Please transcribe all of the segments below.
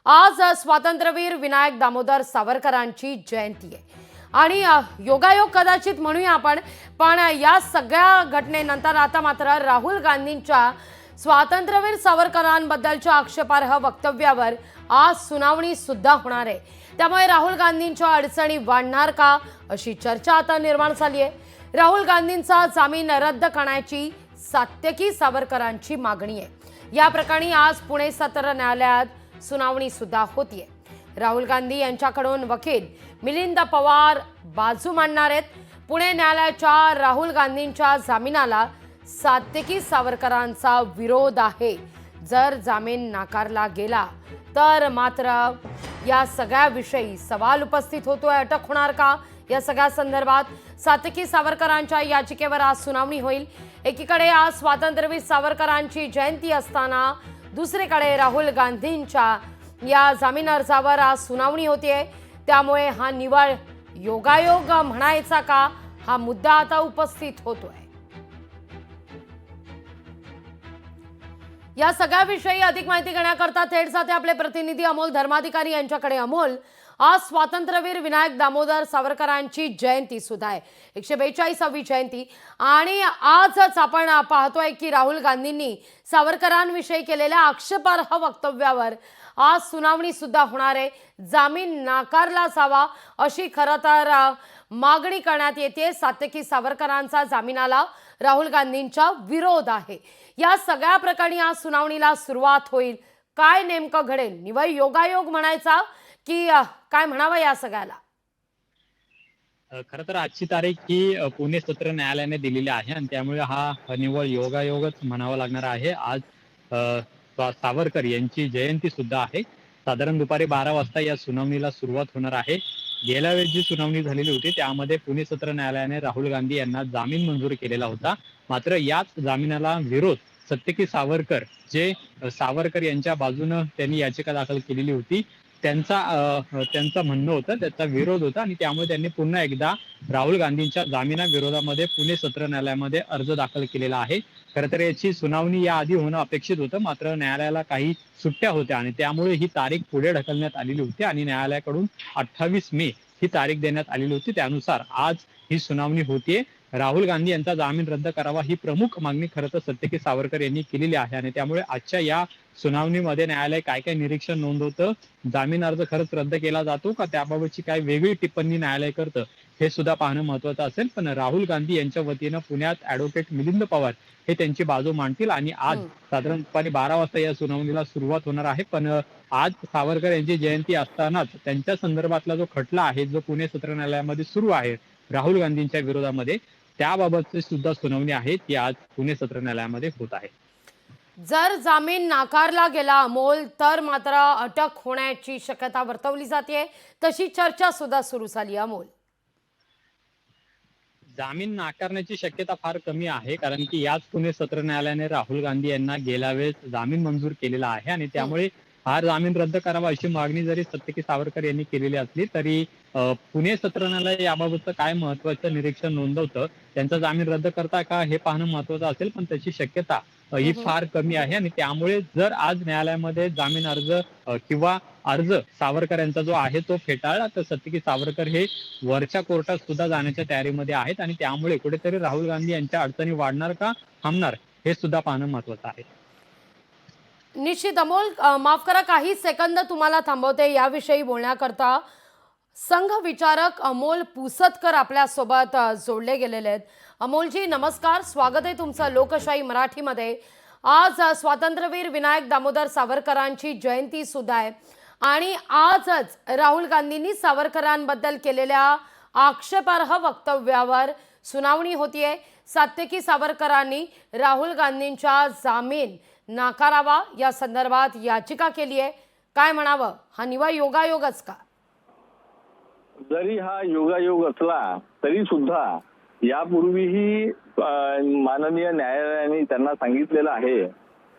आज स्वातंत्र्यवीर विनायक दामोदर सावरकरांची जयंती आहे आणि योगायोग कदाचित म्हणूया आपण, पण या सगळ्या घटनेनंतर आता मात्र राहुल गांधींच्या स्वातंत्र्यवीर सावरकरांबद्दलच्या आक्षेपार्ह वक्तव्यावर आज सुनावणी सुद्धा होणार आहे। त्यामुळे राहुल गांधींच्या अडचणी वाढणार का अशी चर्चा आता निर्माण झाली आहे। राहुल गांधींचा जामीन रद्द करण्याची सात्यकी सावरकरांची मागणी आहे। या प्रकरणी आज पुणे सत्र न्यायालयात सुनावणी सुद्धा होतीये। राहुल गांधी यांच्याकडून वकील मिलिंद पवार बाजू मांडणार आहेत। पुणे न्यायालयाच्या राहुल गांधींच्या जामिनाला सात्यकी सावरकरांचा विरोध आहे। जर जामीन नाकारला गेला तर मात्र या सगळ्या विषयी सवाल उपस्थित होतोय। अटक होणार का या सगळ्या संदर्भात सात्यकी सावरकरांच्या याचिकेवर आज सुनावणी होईल। एकीकडे आज स्वातंत्र्यवीर सावरकरांची जयंती असताना दुसरीकडे राहुल गांधींच्या या जामीन अर्जावर आज सुनावणी होतीये। त्यामुळे हा निवळ योगायोग म्हणायचा का हा मुद्दा आता उपस्थित होतोय। या सगळ्या विषयी अधिक माहिती घेण्याकरता थेट जाते आपले प्रतिनिधी अमोल धर्माधिकारी यांच्याकडे। अमोल, आज स्वातंत्र्यवीर विनायक दामोदर सावरकरांची जयंती सुद्धा आहे, 142वी जयंती, आणि आजच आपण पाहतोय की राहुल गांधींनी सावरकरांविषयी केलेल्या आक्षेपार्ह वक्तव्यावर आज सुनावणी सुद्धा होणार आहे। जामीन नाकारला जावा अशी खरं तर मागणी करण्यात येते। सात्यकी सावरकरांचा जामिनाला राहुल गांधींचा विरोध आहे। या सगळ्या प्रकरणी आज सुनावणीला सुरुवात होईल। काय नेमकं घडेल? निवळ योगायोग म्हणायचा की काय म्हणावं या सगळ्याला? खरं तर आजची तारीख ही पुणे सत्र न्यायालयाने दिलेली आहे आणि त्यामुळे हा निव्वळ योगायोगच म्हणावा लागणार आहे। आज सावरकर यांची जयंती सुद्धा आहे। साधारण दुपारी 12 वाजता या सुनावणीला सुरुवात होणार आहे। गेल्या वेळी जी सुनावणी झालेली होती त्यामध्ये पुणे सत्र न्यायालयाने राहुल गांधी यांना जामीन मंजूर केलेला होता। मात्र याच जामिनाला विरोध सात्यकी सावरकर, जे सावरकर यांच्या बाजूने त्यांनी याचिका दाखल केलेली होती, त्यांचं म्हणणं होतं, त्याचा विरोध होता आणि त्यामुळे त्यांनी पुन्हा एकदा राहुल गांधींच्या जामिनाविरोधामध्ये पुणे सत्र न्यायालयामध्ये अर्ज दाखल केलेला आहे। खरं तर याची सुनावणी याआधी होणं अपेक्षित होतं, मात्र न्यायालयाला काही सुट्ट्या होत्या आणि त्यामुळे ही तारीख पुढे ढकलण्यात आलेली होती आणि न्यायालयाकडून 28 मे ही तारीख देण्यात आलेली होती। त्यानुसार आज ही सुनावणी होतीये। राहुल गांधी यांचा जामीन रद्द करावा ही प्रमुख मागणी खरं तर सात्यकी सावरकर यांनी केलेली आहे आणि त्यामुळे आजच्या या सुनावणीमध्ये न्यायालय काय काय निरीक्षण नोंदवतं, जामीन अर्ज खरंच रद्द केला जातो का, त्याबाबतची काय वेगळी टिप्पणी न्यायालय करतं हे सुद्धा पाहणं महत्त्वाचं असेल। पण राहुल गांधी यांच्या वतीनं पुण्यात ॲडव्होकेट मिलिंद पवार हे त्यांची बाजू मांडतील आणि आज साधारण दुपारी 12 वाजता या सुनावणीला सुरुवात होणार आहे। पण आज सावरकर यांची जयंती असतानाच त्यांच्या संदर्भातला जो खटला आहे, जो पुणे सत्र न्यायालयामध्ये सुरू आहे राहुल गांधींच्या विरोधामध्ये, त्याबाबतची सुद्धा सुनावणी आहे ती आज पुणे सत्र न्यायालयामध्ये होत आहे। जर जामीन नाकारला गेला अमोल तर मात्र अटक होण्याची शक्यता वर्तवली जाते, तशी चर्चा सुद्धा सुरू झाली। अमोल, जामीन नाकारण्याची शक्यता फार कमी आहे, कारण की याच पुणे सत्र न्यायालयाने राहुल गांधी यांना गेल्या वेळेस जामीन मंजूर केलेला आहे आणि त्यामुळे हा जामीन रद्द करावा अशी मागणी जरी सात्यकी सावरकर यांनी केलेली असली तरी पुणे सत्र न्यायालय याबाबतचं काय महत्त्वाचं निरीक्षण नोंदवतं, त्यांचा जामीन रद्द करता का हे पाहणं महत्त्वाचं असेल, पण त्याची शक्यता ही फार कमी आहे आणि त्यामुळे जर आज न्यायालयामध्ये जामीन अर्ज किंवा अर्ज सावरकर यांचा जो आहे तो फेटाळला तर सात्यकी सावरकर हे वरच्या कोर्टात सुद्धा जाण्याच्या तयारीमध्ये आहेत आणि त्यामुळे कुठेतरी राहुल गांधी यांच्या अडचणी वाढणार का थांबणार हे सुद्धा पाहणं महत्त्वाचं आहे। निश्चित अमोल, माफ करा काही सेकंद तुम्हाला थांबवते याविषयी बोलण्याकरता। संघ विचारक अमोल पुसतकर आपल्या सोबत जोडले गेलेले आहेत। अमोलजी नमस्कार, स्वागत आहे तुमचं लोकशाही मराठीमध्ये। आज स्वातंत्र्यवीर विनायक दामोदर सावरकरांची जयंती सुद्धा आहे आणि आजच राहुल गांधींनी सावरकरांबद्दल केलेल्या आक्षेपार्ह वक्तव्यावर सुनावणी होतीये। सात्यकी सावरकरांनी राहुल गांधींच्या जामीन नाकारावा या संदर्भात याचिका केली आहे। काय म्हणावं, हा निव्वळ योगायोगच का? जरी हा योगायोग असला तरी सुद्धा यापूर्वीही माननीय न्यायालयाने त्यांना सांगितलेलं आहे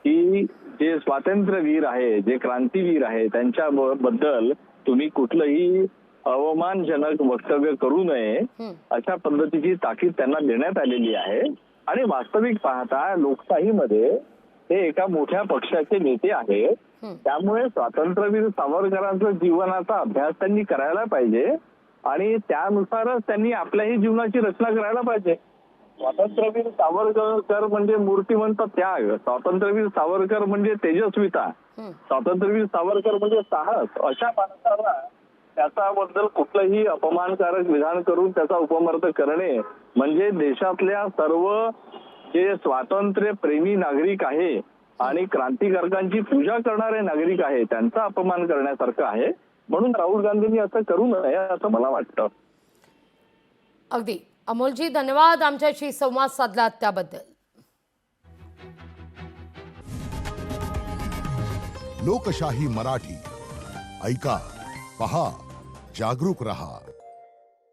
की जे स्वातंत्र्यवीर आहे, जे क्रांतीवीर आहे, त्यांच्या बद्दल तुम्ही कुठलंही अवमानजनक वक्तव्य करू नये अशा पद्धतीची ताकीद त्यांना देण्यात आलेली आहे। आणि वास्तविक पाहता लोकशाहीमध्ये ते एका मोठ्या पक्षाचे नेते आहेत त्यामुळे स्वातंत्र्यवीर सावरकरांचं जीवनाचा अभ्यास त्यांनी करायला पाहिजे आणि त्यानुसारच त्यांनी आपल्याही जीवनाची रचना करायला पाहिजे. स्वातंत्र्यवीर सावरकर म्हणजे मूर्तिमंत त्याग, स्वातंत्र्यवीर सावरकर म्हणजे तेजस्विता, स्वातंत्र्यवीर सावरकर म्हणजे साहस. अशा माणसाला त्याच्याबद्दल कुठलंही अपमानकारक विधान करून त्याचा उपमर्द करणे म्हणजे देशातल्या सर्व जे स्वातंत्र्य प्रेमी नागरिक आहे आणि क्रांतिकारकांची पूजा करणारे नागरिक आहे त्यांचा अपमान करण्यासारखं आहे. म्हणून राहुल गांधींनी असं करू नये असं मला वाटतं. अगदी अमोलजी, धन्यवाद आमच्याशी संवाद साधलात त्याबद्दल. लोकशाही मराठी ऐका, पहा, जागरूक रहा.